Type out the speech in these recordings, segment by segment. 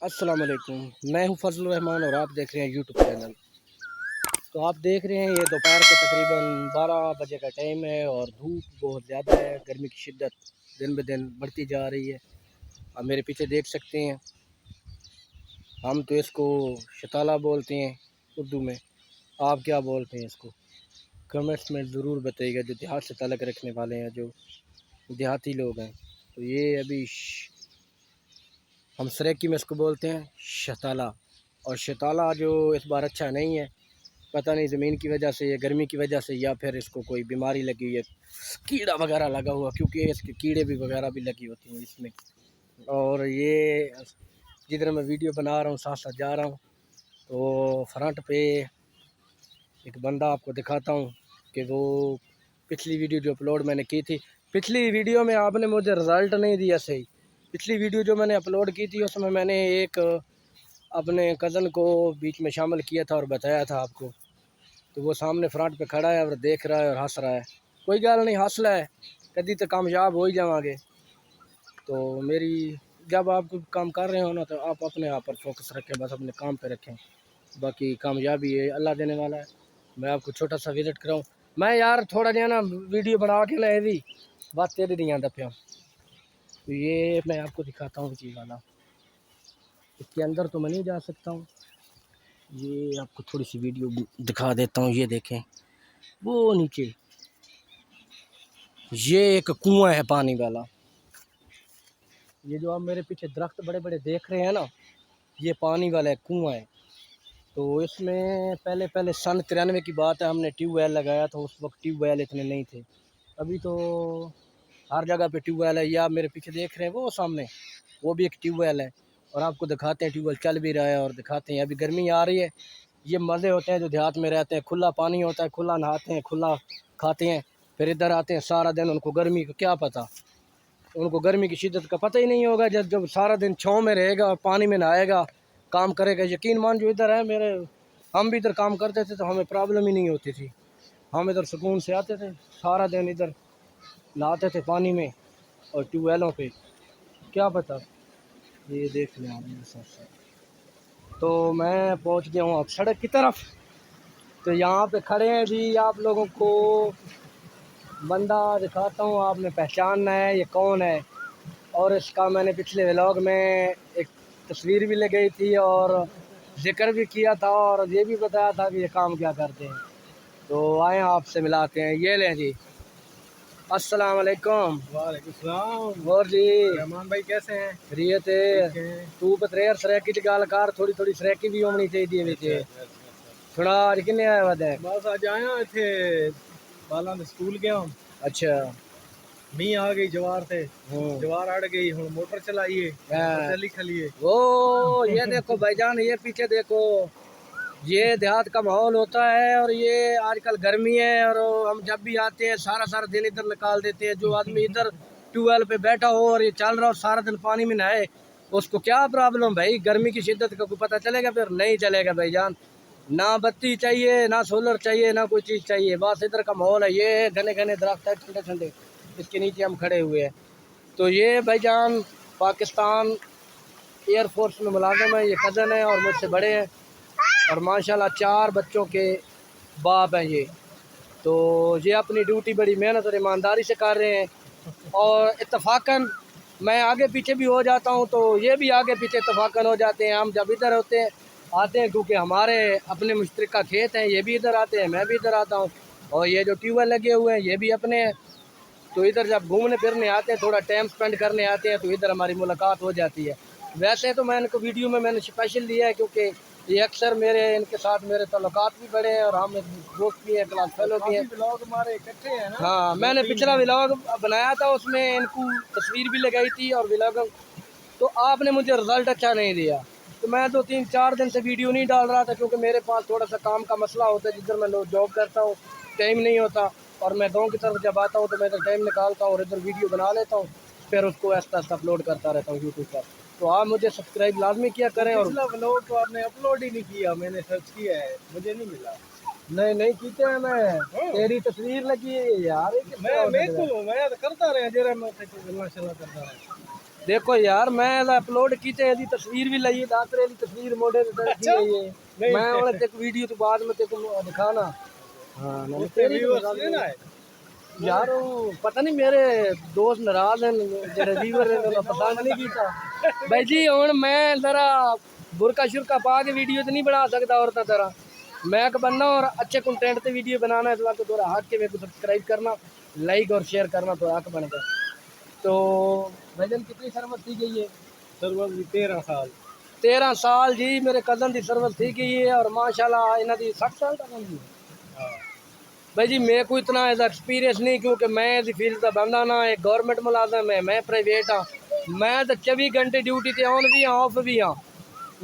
अस्सलाम वालेकुम। मैं हूं फजलुर रहमान और आप देख रहे हैं यूट्यूब चैनल। तो आप देख रहे हैं ये दोपहर के तकरीबन 12 बजे का टाइम है और धूप बहुत ज़्यादा है। गर्मी की शिद्दत दिन ब दिन बढ़ती जा रही है। आप मेरे पीछे देख सकते हैं। हम तो इसको शताला बोलते हैं उर्दू में। आप क्या बोलते हैं इसको? कमेंट्स में ज़रूर बताइएगा, जो देहात से ताल्लुक़ रखने वाले हैं, जो देहाती लोग हैं। तो ये अभी हम सरेकी में इसको बोलते हैं शताला। और शताला जो इस बार अच्छा नहीं है, पता नहीं ज़मीन की वजह से या गर्मी की वजह से या फिर इसको कोई बीमारी लगी हुई है, कीड़ा वगैरह लगा हुआ, क्योंकि इसके कीड़े भी वगैरह भी लगी होती हैं इसमें। और ये जिधर मैं वीडियो बना रहा हूँ साथ साथ जा रहा हूँ, तो फ्रंट पे एक बंदा आपको दिखाता हूँ कि वो पिछली वीडियो जो अपलोड मैंने की थी, पिछली वीडियो में आपने मुझे रिज़ल्ट नहीं दिया सही। पिछली वीडियो जो मैंने अपलोड की थी उसमें मैंने एक अपने कज़न को बीच में शामिल किया था और बताया था आपको। तो वो सामने फ्रंट पे खड़ा है और देख रहा है और हंस रहा है। कोई गल नहीं, हौसला है, कभी तो कामयाब हो ही जावांगे। तो मेरी जब आप कोई काम कर रहे हो ना, तो आप अपने आप पर फोकस रखें, बस अपने काम पे रखें। बाकी कामयाबी है अल्लाह देने वाला है। मैं आपको छोटा सा विज़िट कराऊँ, मैं यार थोड़ा जो है ना वीडियो बना के ना यही बात तेरे नहीं आता पिया। तो ये मैं आपको दिखाता हूँ चीज़ वाला, इसके अंदर तो मैं नहीं जा सकता हूँ। ये आपको थोड़ी सी वीडियो दिखा देता हूँ। ये देखें वो नीचे, ये एक कुआं है पानी वाला। ये जो आप मेरे पीछे दरख्त बड़े बड़े देख रहे हैं ना, ये पानी वाला कुआं है। तो इसमें पहले पहले सन 93 की बात है, हमने ट्यूबवेल लगाया था। उस वक्त ट्यूबवेल इतने नहीं थे। अभी तो हर जगह पे ट्यूबवेल है। ये आप मेरे पीछे देख रहे हैं वो सामने, वो भी एक ट्यूबवेल है। और आपको दिखाते हैं ट्यूबवेल चल भी रहा है और दिखाते हैं। अभी गर्मी आ रही है, ये मज़े होते हैं जो देहात में रहते हैं। खुला पानी होता है, खुला नहाते हैं, खुला खाते हैं, फिर इधर आते हैं सारा दिन। उनको गर्मी का क्या पता, उनको गर्मी की शिद्दत का पता ही नहीं होगा। जब जब सारा दिन छाँव में रहेगा और पानी में नहाएगा, काम करेगा। यकीन मान जो इधर है मेरे, हम भी इधर काम करते थे तो हमें प्रॉब्लम ही नहीं होती थी। हम इधर सुकून से आते थे, सारा दिन इधर नहाते थे पानी में और ट्यूबवेलों पे। क्या पता, ये देख लें आप मेरे साथ साथ। तो मैं पहुंच गया हूँ अब सड़क की तरफ। तो यहाँ पे खड़े हैं जी, आप लोगों को बंदा दिखाता हूँ, आपने पहचानना है ये कौन है। और इसका मैंने पिछले व्लॉग में एक तस्वीर भी लगाई थी और जिक्र भी किया था और ये भी बताया था कि ये काम क्या करते हैं। तो आए आपसे मिलाते हैं। ये लें जी, अस्सलाम वालेकुम। वालेकुम सलाम। और जी रहमान भाई कैसे हैं? रियत तू बतरे यार, सरेकी की गल कर, थोड़ी थोड़ी सरेकी भी होनी चाहिए विच। सुना अज किन्ने आया वद? बस अज आया इतने बालों के स्कूल गया। अच्छा, मी आ गई जवार से, जवार अड़ गई, हूँ मोटर चलाइए चली खलिए। वो ये देखो भाईजान, ये पीछे देखो, ये देहात का माहौल होता है। और ये आजकल गर्मी है और हम जब भी आते हैं सारा सारा दिन इधर निकाल देते हैं। जो आदमी इधर ट्यूबवेल पे बैठा हो और ये चल रहा हो सारा दिन पानी में नहाए, उसको क्या प्रॉब्लम भाई? गर्मी की शिद्दत का कोई पता चलेगा? फिर नहीं चलेगा भाईजान। ना बत्ती चाहिए, ना सोलर चाहिए, ना कोई चीज़ चाहिए। बस इधर का माहौल है, ये घने घने दरख्त है ठंडे ठंडे, इसके नीचे हम खड़े हुए हैं। तो ये भाईजान पाकिस्तान एयरफोर्स में मुलाजिम है, ये कज़न है और मुझसे बड़े हैं और माशाल्लाह 4 बच्चों के बाप हैं ये। तो ये अपनी ड्यूटी बड़ी मेहनत और ईमानदारी से कर रहे हैं। और इत्तफाकन मैं आगे पीछे भी हो जाता हूँ तो ये भी आगे पीछे इत्तफाकन हो जाते हैं। हम जब इधर होते हैं आते हैं, क्योंकि हमारे अपने मुश्तरका खेत हैं, ये भी इधर आते हैं, मैं भी इधर आता हूँ। और ये जो ट्यूबवेल लगे हुए हैं ये भी अपने हैं। तो इधर जब घूमने फिरने आते हैं, थोड़ा टाइम स्पेंड करने आते हैं, तो इधर हमारी मुलाकात हो जाती है। वैसे तो मैं इनको वीडियो में मैंने स्पेशल लिया है, क्योंकि ये अक्सर मेरे इनके साथ मेरे तल्लुकात भी बड़े हैं और हम दोस्त भी हैं, क्लास फेलो भी हैं। ब्लॉग हमारे इकट्ठे हैं ना। हाँ, मैंने पिछला व्लॉग बनाया था, उसमें इनको तस्वीर भी लगाई थी और व्लॉग। तो आपने मुझे रिज़ल्ट अच्छा नहीं दिया, तो मैं 2-3-4 दिन से वीडियो नहीं डाल रहा था, क्योंकि मेरे पास थोड़ा सा काम का मसला होता है। जिधर मैं जॉब करता हूँ टाइम नहीं होता, और मैं गाँव की तरफ जब आता हूँ तो मैं इधर टाइम निकालता हूँ और इधर वीडियो बना लेता हूँ, फिर उसको आस्ता आस्ता अपलोड करता रहता हूँ यूट्यूब पर। तो आप मुझे सब्सक्राइब लाजमी किया करें। और पिछला ब्लॉग तो आपने अपलोड ही नहीं किया, मैंने सर्च किया है, मुझे नहीं मिला। नहीं नहीं कीते हैं, मैं तेरी तस्वीर लगी है यार। मैं तो करता रहा जरा, मैं गल्ला शल्ला करता रहा। देखो यार मैं अपलोड की थे तस्वीर भी लाई दातरे दी तस्वीर मोड़े ते की गई है मैं और तेरे वीडियो तो बाद में तेरे को दिखाना। हां ना तेरी ना है यार वो पता नहीं मेरे दोस्त नाराज हैं जेड़े व्यूअर हैं उन्हें पसंद नहीं कीता भाई जी हुन मैं जरा बुरका शुरका पा के वीडियो तो नहीं बना सकता औरतां तरह मैं एक बनना और अच्छे कंटेंट पे वीडियो बनाना है इस वास्ते थोड़ा हक के मेरे को सब्सक्राइब करना लाइक और शेयर करना तो हक बन गया। तो भाईजान कितनी सर्विस थी गई है? सर्विस भी 13 साल 13 साल जी मेरे कजन की सर्विस थी गई है और माशाल्लाह इन्हां दी 60 साल तक होंगी। भाई जी मेरे को इतना ऐसा एक्सपीरियंस नहीं क्योंकि मैं इस फील्ड का बंदा ना एक गवर्नमेंट मुलाजम है मैं प्राइवेट हाँ मैं तो 24 घंटे ड्यूटी ते ऑन भी हाँ ऑफ भी हाँ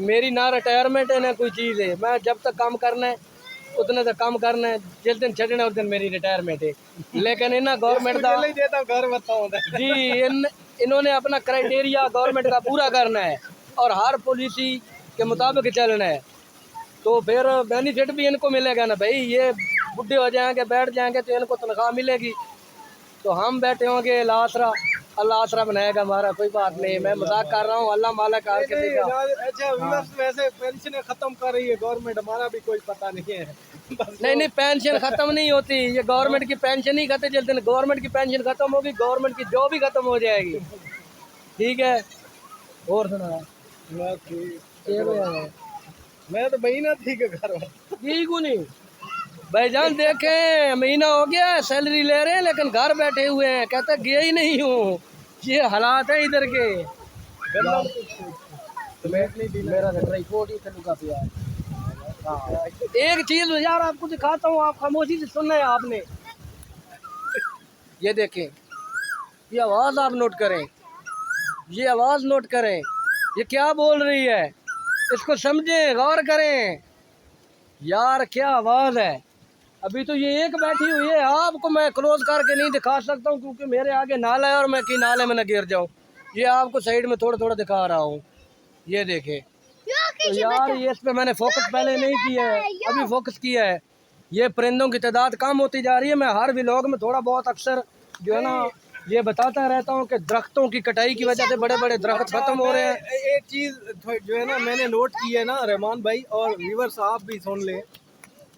मेरी ना रिटायरमेंट है ना कोई चीज़ है मैं जब तक काम करना है उतने तक काम करना है जिस दिन छड़ना उस दिन मेरी रिटायरमेंट है लेकिन इन्हें गवर्नमेंट का घर बताओ जी इन्होंने अपना क्राइटेरिया गवर्नमेंट का पूरा करना है और हर पॉलिसी के मुताबिक चलना है तो फिर बेनिफिट भी इनको मिलेगा ना भाई ये बुढ़े हो जाएंगे बैठ जाएंगे तो इनको तनख्वाह मिलेगी तो हम बैठे होंगे अल्लाह आसरा बनाएगा हमारा कोई बात नहीं मैं मजाक कर रहा हूँ अल्लाह माला कार के देगा। अच्छा वैसे पेंशन खत्म कर रही है गवर्नमेंट हमारा भी कोई पता नहीं है नहीं पेंशन खत्म नहीं होती ये गवर्नमेंट की पेंशन नहीं खत्म जिस दिन गवर्नमेंट की पेंशन खत्म होगी गवर्नमेंट की जॉब भी खत्म हो जाएगी। ठीक है और सुना मैं तो महीना ठीक है घर ठीक हूँ नहीं भाईजान देखे महीना हो गया सैलरी ले रहे हैं लेकिन घर बैठे हुए हैं कहते गया ही नहीं हूँ ये हालात है इधर के मेरा ट्राइपॉड ही का पिया है। हाँ एक चीज यार आपको दिखाता हूँ आप खामोशी से सुनना है आपने ये देखें ये आवाज़ आप नोट करें ये आवाज़ नोट करें ये क्या बोल रही है इसको समझें गौर करें यार क्या आवाज़ है। अभी तो ये एक बैठी हुई है आपको मैं क्लोज करके नहीं दिखा सकता हूँ क्योंकि मेरे आगे नाला है और मैं कि नाले में न गिर जाऊँ ये आपको साइड में थोड़ा थोड़ा दिखा रहा हूँ ये देखें। तो यार ये इस पे मैंने फोकस पहले नहीं किया है अभी फोकस किया है ये परिंदों की तादाद कम होती जा रही है मैं हर व्लॉग में थोड़ा बहुत अक्सर जो है ना ये बताता रहता हूँ कि दरख्तों की कटाई की वजह से बड़े बड़े दरख्त खत्म हो रहे हैं। एक चीज़ जो है ना मैंने नोट की है ना रहमान भाई और व्यूअर्स आप भी सुन लें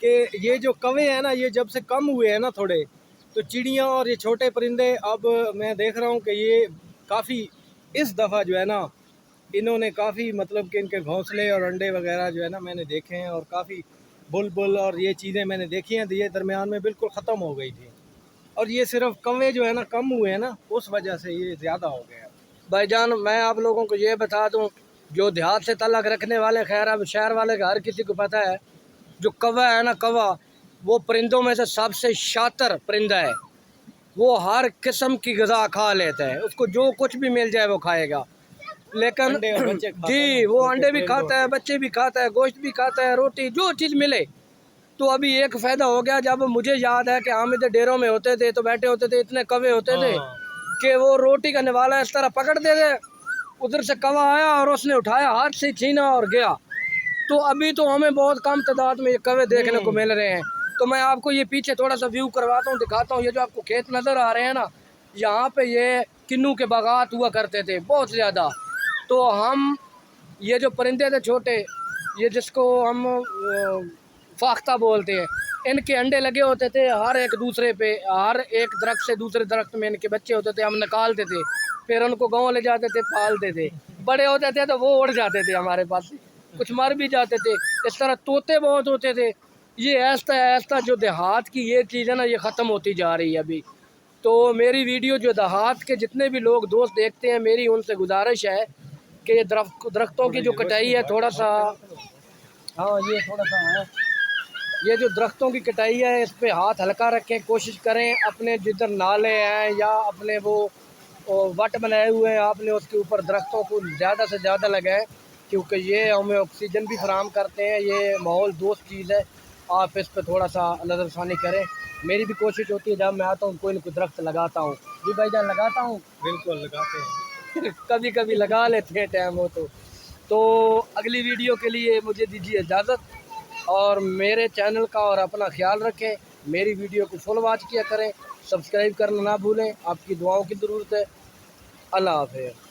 कि ये जो कौवे हैं ना ये जब से कम हुए हैं ना थोड़े तो चिड़ियाँ और ये छोटे परिंदे अब मैं देख रहा हूँ कि ये काफ़ी इस दफ़ा जो है ना इन्होंने काफ़ी मतलब कि इनके घोंसले और अंडे वगैरह जो है ना मैंने देखे हैं और काफ़ी बुलबुल और ये चीज़ें मैंने देखी हैं तो ये दरमियान में बिल्कुल ख़त्म हो गई थी और ये सिर्फ कौवे जो है ना कम हुए हैं ना उस वजह से ये ज़्यादा हो गया। भाईजान मैं आप लोगों को ये बता दूं जो देहात से तल्लक रखने वाले खैर अब शहर वाले का हर किसी को पता है जो कौवा है ना कौवा वो परिंदों में से सबसे शातिर परिंदा है वो हर किस्म की ग़िज़ा खा लेता है उसको जो कुछ भी मिल जाए वो खाएगा लेकिन जी वो अंडे भी खाता है बच्चे भी खाता है गोश्त भी खाता है रोटी जो चीज़ मिले। तो अभी एक फ़ायदा हो गया जब मुझे याद है कि हम इधर डेरों में होते थे तो बैठे होते थे इतने कौवे होते थे कि वो रोटी का निवाला इस तरह पकड़ते थे उधर से कौवा आया और उसने उठाया हाथ से छीना और गया। तो अभी तो हमें बहुत कम तादाद में ये कौवे देखने को मिल रहे हैं। तो मैं आपको ये पीछे थोड़ा सा व्यू करवाता हूँ दिखाता हूँ ये जो आपको खेत नज़र आ रहे हैं ना यहाँ पे ये किन्नू के बागात हुआ करते थे बहुत ज़्यादा। तो हम ये जो परिंदे थे छोटे ये जिसको हम फाख्ता बोलते हैं इनके अंडे लगे होते थे हर एक दूसरे पे हर एक दरख्त से दूसरे दरख्त में इनके बच्चे होते थे हम निकालते थे फिर उनको गाँव ले जाते थे पालते थे बड़े होते थे तो वो उड़ जाते थे हमारे पास कुछ मर भी जाते थे। इस तरह तोते बहुत होते थे। ये ऐसा जो देहात की ये चीज़ है ना ये ख़त्म होती जा रही है अभी। तो मेरी वीडियो जो देहात के जितने भी लोग दोस्त देखते हैं मेरी उनसे गुजारिश है कि ये दरख्तों की जो कटाई है थोड़ा सा हाँ ये थोड़ा सा है ये जो दरख्तों की कटाई है इस पे हाथ हल्का रखें कोशिश करें अपने जिधर नाले हैं या अपने वो वट बनाए हुए हैं आपने उसके ऊपर दरख्तों को ज़्यादा से ज़्यादा लगाएं क्योंकि ये हमें ऑक्सीजन भी फराहम करते हैं ये माहौल दोस्त चीज़ है। आप इस पर थोड़ा सा नज़रसानी करें मेरी भी कोशिश होती है जब मैं आता हूँ कोई ना कोई दरख्त लगाता हूँ जी भाईजान लगाता हूँ बिल्कुल लगाते हैं कभी कभी लगा लेते हैं टाइम हो तो अगली वीडियो के लिए मुझे दीजिए इजाज़त और मेरे चैनल का और अपना ख्याल रखें मेरी वीडियो को फुल वॉच किया करें सब्सक्राइब करना ना भूलें आपकी दुआओं की ज़रूरत है। अल्लाह हाफ़िज़।